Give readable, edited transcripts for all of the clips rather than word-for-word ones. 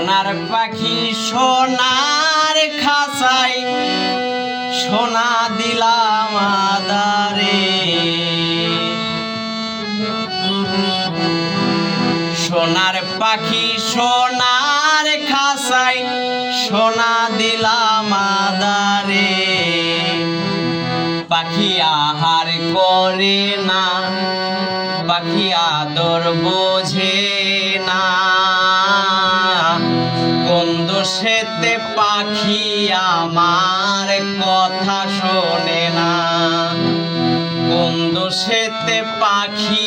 সোনার পাখি সোনার খাঁচায় সোনা দিলাম আদারে। সোনার পাখি সোনার খাঁচায় সোনা দিলাম আদারে। পাখি আহার করে না, পাখি আদর বোঝে না। কোন দোষেতে পাখি আমার কথা শোনে না, কোন দোষেতে পাখি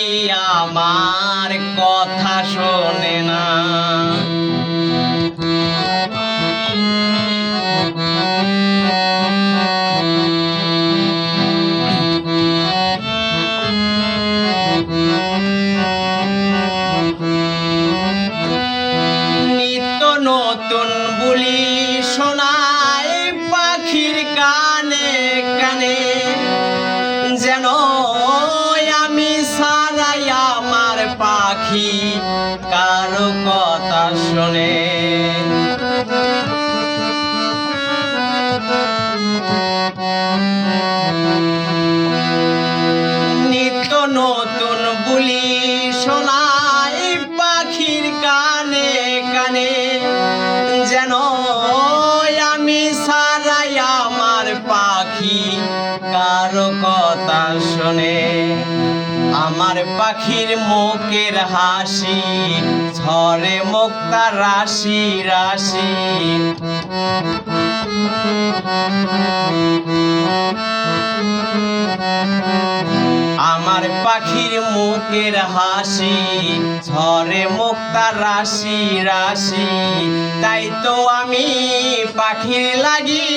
আমার কথা শোনে না। নতুন বুলি শোনায় পাখির কানে কানে, যেন আমি সারাই আমার পাখি কারো কথা শোনে। নিত্য নতুন বুলি শোনায় পাখির কানে কানে, যেন আমি সারাই আমার পাখি কারো কথা শোনে। আমার পাখির মুখের হাসি ঝরে মুক্তা রাশি রাশি। আমার পাখির মুখের হাসি ঝরে মুক্তা রাশি রাশি। তাই তো আমি পাখির লাগি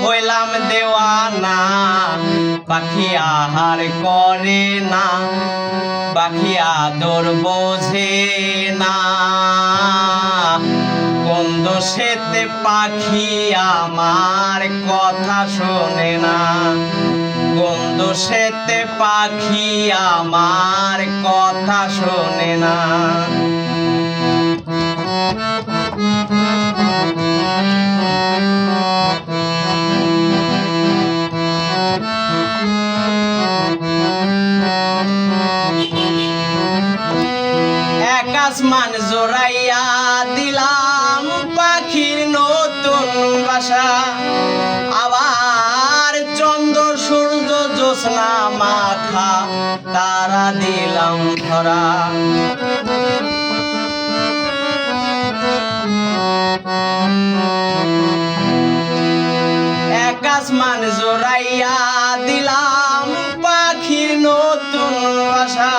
হইলাম দেওয়ানা। পাখি আহার করে না, পাখি আদর বোঝে না। কোন দোষেতে পাখি আমার কথা শোনে না, কোন দোষেতে পাখি আমার কথা শোনে না। এক আসমান জোড়াইয়া দিলাম পাখির নতুন বাসা। আবার চন্দ্র সূর্য জ্যোৎস্না মাখা তারা দিলাম ধরা। এক আসমান জোড়াইয়া দিলাম পাখির নতুন বাসা।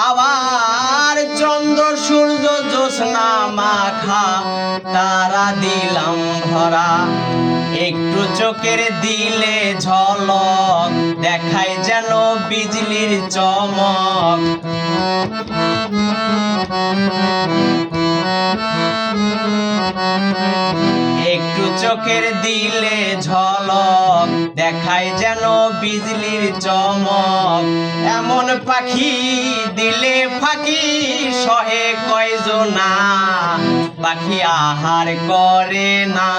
আবার চন্দ্র সূর্য জ্যোৎস্না মাখা তারা দিলাম ভরা। একটু চোখের দিলে ঝলক দেখায় যেন বিজলির চমক। একটু চোখের দিলে ঝলক দেখায় যেন বিজলির চমক। এমন পাখি দিলে ফাঁকি সহে কয়জনা। পাখি আহার করে না,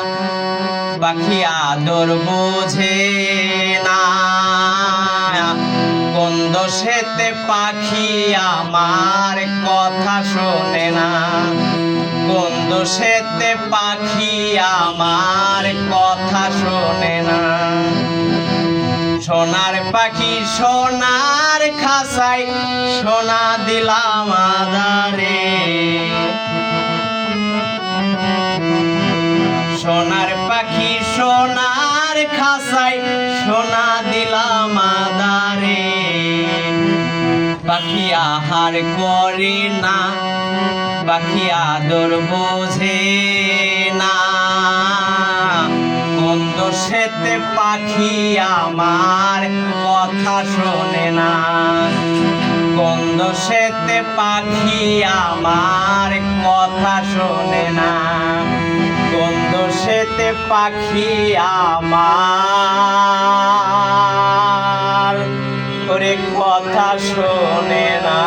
পাখি আদর বোঝে না। কোন দোষেতে পাখি আমার কথা শোনে না, কোন দোষেতে পাখি আমার কথা শোনে না। সোনার পাখি সোনার খাঁচায় সোনা দিলাম আদারে। সোনার পাখি সোনার খাঁচায় সোনা দিলাম আদারে। পাখি আহার করে না, পাখি আদর বোঝে না। কোন দোষেতে পাখি আমার কথা শোনে না, কোন দোষেতে পাখি আমার কথা শোনে না। কোন দোষেতে পাখি আমার কথা শোনে না।